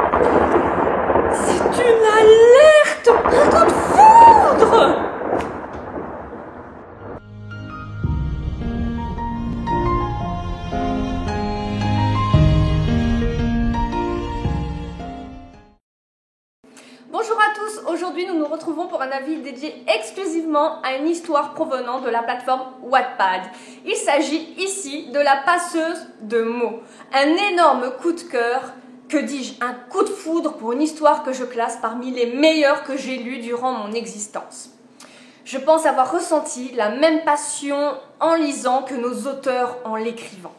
C'est une alerte! Un coup de foudre! Bonjour à tous, aujourd'hui nous nous retrouvons pour un avis dédié exclusivement à une histoire provenant de la plateforme Wattpad. Il s'agit ici de la passeuse de mots. Un énorme coup de cœur, que dis-je, un coup de foudre pour une histoire que je classe parmi les meilleures que j'ai lues durant mon existence. Je pense avoir ressenti la même passion en lisant que nos auteurs en l'écrivant.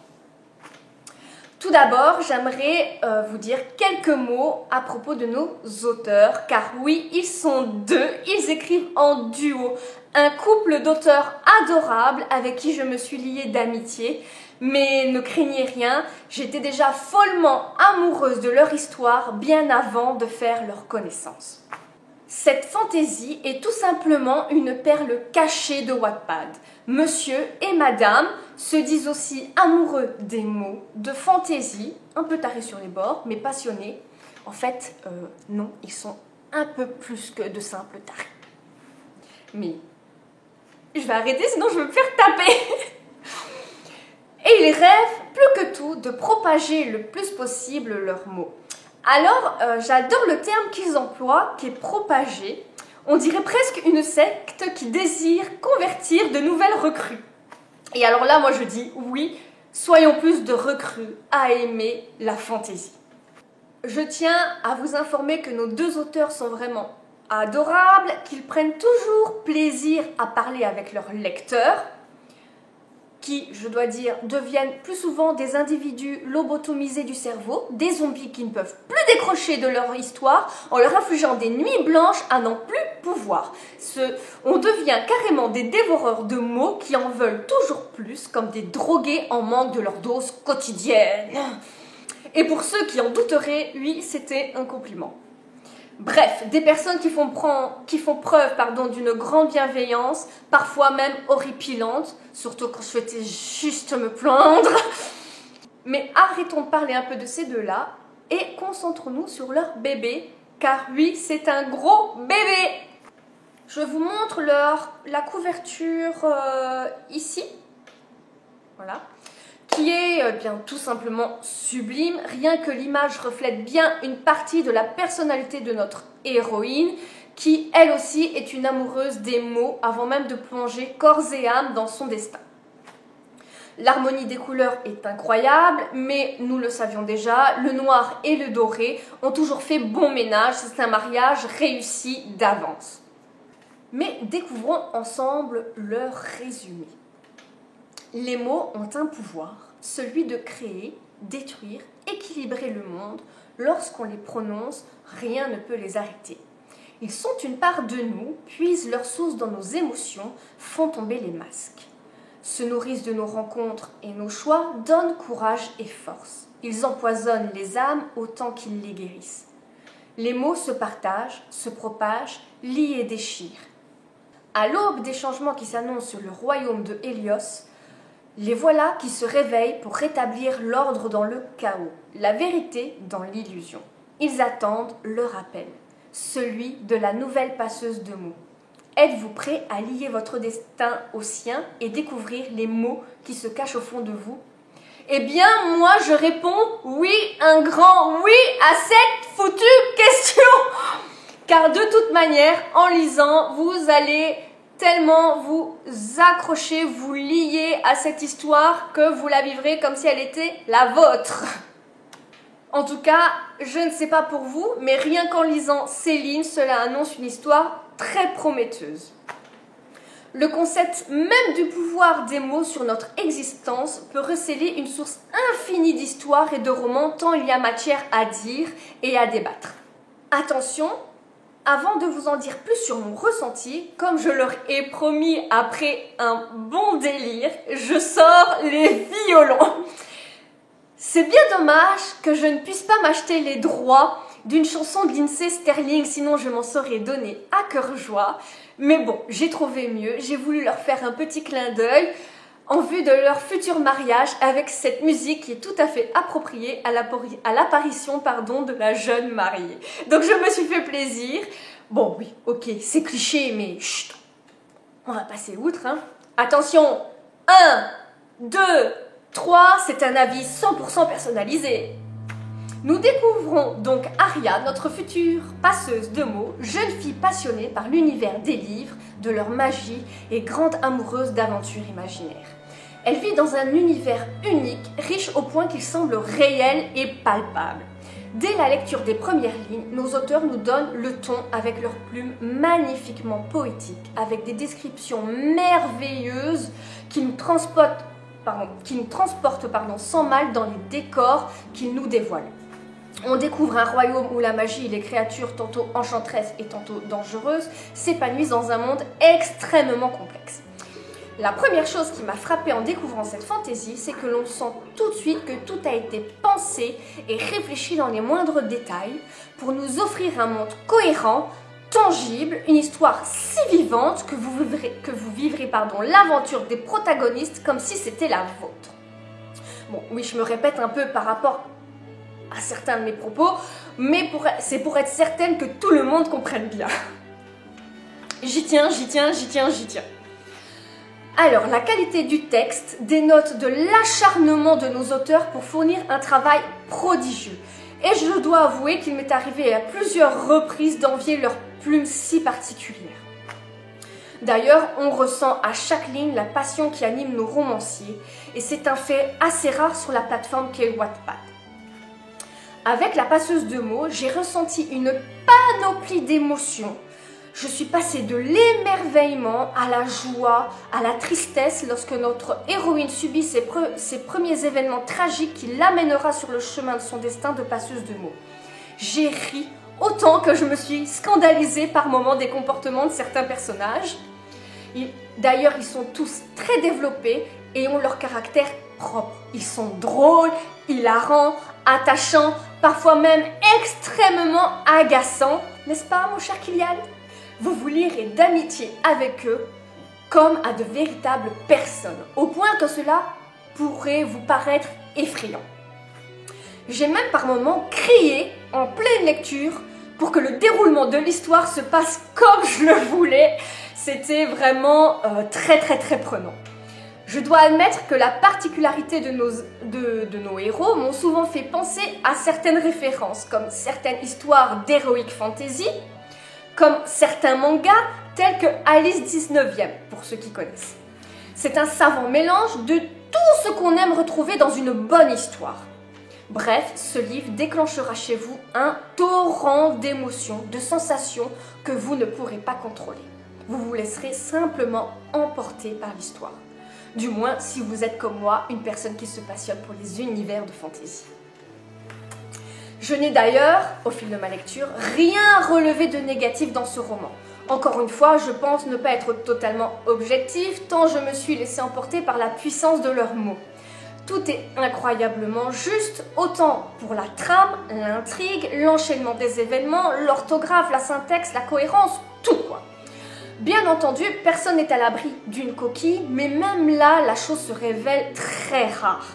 Tout d'abord, j'aimerais vous dire quelques mots à propos de nos auteurs, car oui, ils sont deux, ils écrivent en duo. Un couple d'auteurs adorables avec qui je me suis liée d'amitié, mais ne craignez rien, j'étais déjà follement amoureuse de leur histoire bien avant de faire leur connaissance. Cette fantaisie est tout simplement une perle cachée de Wattpad. Monsieur et madame se disent aussi amoureux des mots, de fantaisie, un peu tarés sur les bords, mais passionnés. En fait, non, ils sont un peu plus que de simples tarés. Mais je vais arrêter, sinon je vais me faire taper. Et ils rêvent plus que tout de propager le plus possible leurs mots. Alors, j'adore le terme qu'ils emploient, qui est propager. On dirait presque une secte qui désire convertir de nouvelles recrues. Et alors là, moi je dis oui, soyons plus de recrues à aimer la fantaisie. Je tiens à vous informer que nos deux auteurs sont vraiment adorables, qu'ils prennent toujours plaisir à parler avec leurs lecteurs, qui, je dois dire, deviennent plus souvent des individus lobotomisés du cerveau, des zombies qui ne peuvent plus décrocher de leur histoire en leur infligeant des nuits blanches à n'en plus pouvoir. On devient carrément des dévoreurs de mots qui en veulent toujours plus, comme des drogués en manque de leur dose quotidienne. Et pour ceux qui en douteraient, oui, c'était un compliment. Bref, des personnes qui font preuve d'une grande bienveillance, parfois même horripilante, surtout quand je souhaitais juste me plaindre. Mais arrêtons de parler un peu de ces deux-là et concentrons-nous sur leur bébé, car oui, c'est un gros bébé. Je vous montre la couverture ici, voilà, qui est bien tout simplement sublime. Rien que l'image reflète bien une partie de la personnalité de notre héroïne, qui elle aussi est une amoureuse des mots avant même de plonger corps et âme dans son destin. L'harmonie des couleurs est incroyable, mais nous le savions déjà, le noir et le doré ont toujours fait bon ménage, c'est un mariage réussi d'avance. Mais découvrons ensemble leur résumé. Les mots ont un pouvoir, celui de créer, détruire, équilibrer le monde. Lorsqu'on les prononce, rien ne peut les arrêter. Ils sont une part de nous, puisent leur source dans nos émotions, font tomber les masques. Se nourrissent de nos rencontres et nos choix, donnent courage et force. Ils empoisonnent les âmes autant qu'ils les guérissent. Les mots se partagent, se propagent, lient et déchirent. À l'aube des changements qui s'annoncent sur le royaume de Hélios, les voilà qui se réveillent pour rétablir l'ordre dans le chaos, la vérité dans l'illusion. Ils attendent le rappel, celui de la nouvelle passeuse de mots. Êtes-vous prêt à lier votre destin au sien et découvrir les mots qui se cachent au fond de vous? Eh bien, moi je réponds oui, un grand oui à cette foutue question. Car de toute manière, en lisant, vous allez tellement vous accrocher, vous lier à cette histoire que vous la vivrez comme si elle était la vôtre. En tout cas, je ne sais pas pour vous, mais rien qu'en lisant ces lignes, cela annonce une histoire très prometteuse. Le concept même du pouvoir des mots sur notre existence peut recéler une source infinie d'histoires et de romans tant il y a matière à dire et à débattre. Attention, avant de vous en dire plus sur mon ressenti, comme je leur ai promis après un bon délire, je sors les violons. C'est bien dommage que je ne puisse pas m'acheter les droits d'une chanson de Lindsey Sterling, sinon je m'en serais donné à cœur joie. Mais bon, j'ai trouvé mieux, j'ai voulu leur faire un petit clin d'œil. en vue de leur futur mariage avec cette musique qui est tout à fait appropriée à l'apparition de la jeune mariée. Donc je me suis fait plaisir. Bon oui, ok, c'est cliché, mais chut, on va passer outre. Hein. Attention, 1, 2, 3, c'est un avis 100% personnalisé. Nous découvrons donc Aria, notre future passeuse de mots, jeune fille passionnée par l'univers des livres, de leur magie et grande amoureuse d'aventures imaginaires. Elle vit dans un univers unique, riche au point qu'il semble réel et palpable. Dès la lecture des premières lignes, nos auteurs nous donnent le ton avec leurs plumes magnifiquement poétiques, avec des descriptions merveilleuses qui nous transportent sans mal dans les décors qu'ils nous dévoilent. On découvre un royaume où la magie et les créatures, tantôt enchanteresses et tantôt dangereuses, s'épanouissent dans un monde extrêmement complexe. La première chose qui m'a frappée en découvrant cette fantaisie, c'est que l'on sent tout de suite que tout a été pensé et réfléchi dans les moindres détails pour nous offrir un monde cohérent, tangible, une histoire si vivante que vous vivrez l'aventure des protagonistes comme si c'était la vôtre. Bon, oui, je me répète un peu par rapport à certains de mes propos, mais c'est pour être certaine que tout le monde comprenne bien. J'y tiens. Alors, la qualité du texte dénote de l'acharnement de nos auteurs pour fournir un travail prodigieux. Et je dois avouer qu'il m'est arrivé à plusieurs reprises d'envier leurs plumes si particulières. D'ailleurs, on ressent à chaque ligne la passion qui anime nos romanciers, et c'est un fait assez rare sur la plateforme qu'est Wattpad. Avec la passeuse de mots, j'ai ressenti une panoplie d'émotions. Je suis passée de l'émerveillement à la joie, à la tristesse lorsque notre héroïne subit ses premiers événements tragiques qui l'amènera sur le chemin de son destin de passeuse de mots. J'ai ri autant que je me suis scandalisée par moments des comportements de certains personnages. D'ailleurs, ils sont tous très développés et ont leur caractère propre. Ils sont drôles, hilarants, attachants, parfois même extrêmement agaçants. N'est-ce pas, mon cher Kylian ? Vous vous lirez d'amitié avec eux comme à de véritables personnes, au point que cela pourrait vous paraître effrayant. J'ai même par moments crié en pleine lecture pour que le déroulement de l'histoire se passe comme je le voulais. C'était vraiment très prenant. Je dois admettre que la particularité de nos héros m'ont souvent fait penser à certaines références, comme certaines histoires d'heroic fantasy, comme certains mangas tels que Alice 19e, pour ceux qui connaissent. C'est un savant mélange de tout ce qu'on aime retrouver dans une bonne histoire. Bref, ce livre déclenchera chez vous un torrent d'émotions, de sensations que vous ne pourrez pas contrôler. Vous vous laisserez simplement emporter par l'histoire. Du moins, si vous êtes comme moi, une personne qui se passionne pour les univers de fantasy. Je n'ai d'ailleurs, au fil de ma lecture, rien relevé de négatif dans ce roman. Encore une fois, je pense ne pas être totalement objectif, tant je me suis laissée emporter par la puissance de leurs mots. Tout est incroyablement juste, autant pour la trame, l'intrigue, l'enchaînement des événements, l'orthographe, la syntaxe, la cohérence, tout quoi. Bien entendu, personne n'est à l'abri d'une coquille, mais même là, la chose se révèle très rare.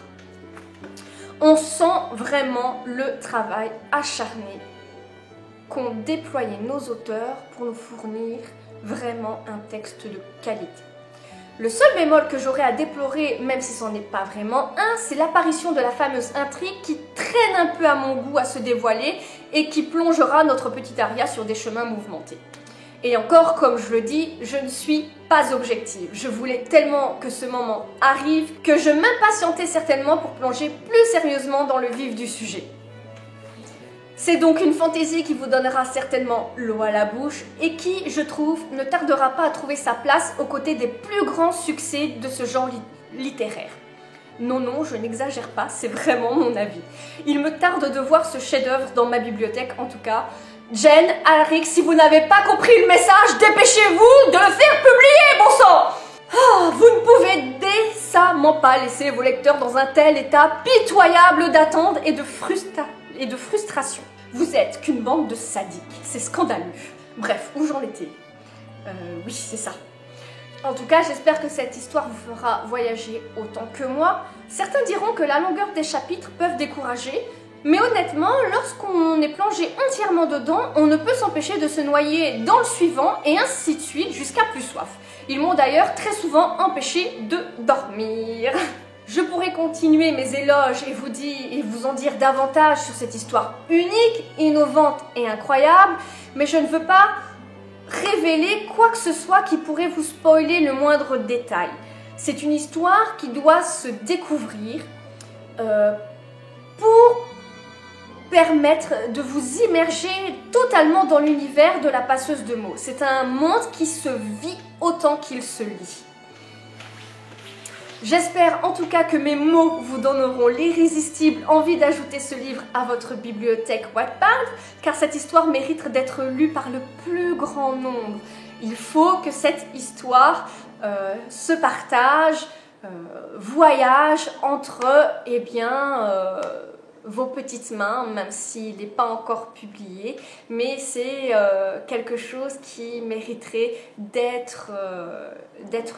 On sent vraiment le travail acharné qu'ont déployé nos auteurs pour nous fournir vraiment un texte de qualité. Le seul bémol que j'aurais à déplorer, même si ce n'est pas vraiment un, c'est l'apparition de la fameuse intrigue qui traîne un peu à mon goût à se dévoiler et qui plongera notre petite Aria sur des chemins mouvementés. Et encore, comme je le dis, je ne suis pas objective. Je voulais tellement que ce moment arrive que je m'impatientais certainement pour plonger plus sérieusement dans le vif du sujet. C'est donc une fantaisie qui vous donnera certainement l'eau à la bouche et qui, je trouve, ne tardera pas à trouver sa place aux côtés des plus grands succès de ce genre littéraire. Non, je n'exagère pas, c'est vraiment mon avis. Il me tarde de voir ce chef-d'œuvre dans ma bibliothèque, en tout cas. Jen, Alric, si vous n'avez pas compris le message, dépêchez-vous de le faire publier, bon sang! Vous ne pouvez décemment pas laisser vos lecteurs dans un tel état pitoyable d'attente et de frustration. Vous êtes qu'une bande de sadiques, c'est scandaleux. Bref, où j'en étais? Oui, c'est ça. En tout cas, j'espère que cette histoire vous fera voyager autant que moi. Certains diront que la longueur des chapitres peuvent décourager, mais honnêtement, lorsqu'on est plongé entièrement dedans, on ne peut s'empêcher de se noyer dans le suivant et ainsi de suite jusqu'à plus soif. Ils m'ont d'ailleurs très souvent empêché de dormir. Je pourrais continuer mes éloges et vous en dire davantage sur cette histoire unique, innovante et incroyable, mais je ne veux pas révéler quoi que ce soit qui pourrait vous spoiler le moindre détail. C'est une histoire qui doit se découvrir pour permettre de vous immerger totalement dans l'univers de la passeuse de mots. C'est un monde qui se vit autant qu'il se lit. J'espère en tout cas que mes mots vous donneront l'irrésistible envie d'ajouter ce livre à votre bibliothèque Wattpad, car cette histoire mérite d'être lue par le plus grand nombre. Il faut que cette histoire se partage, voyage entre vos petites mains, même s'il n'est pas encore publié, mais c'est quelque chose qui mériterait d'être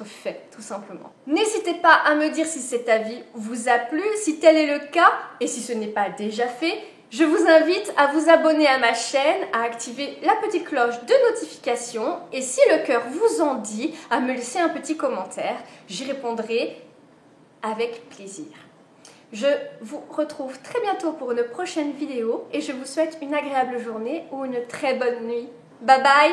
fait, tout simplement. N'hésitez pas à me dire si cet avis vous a plu, si tel est le cas, et si ce n'est pas déjà fait, je vous invite à vous abonner à ma chaîne, à activer la petite cloche de notification, et si le cœur vous en dit, à me laisser un petit commentaire, j'y répondrai avec plaisir. Je vous retrouve très bientôt pour une prochaine vidéo et je vous souhaite une agréable journée ou une très bonne nuit. Bye bye!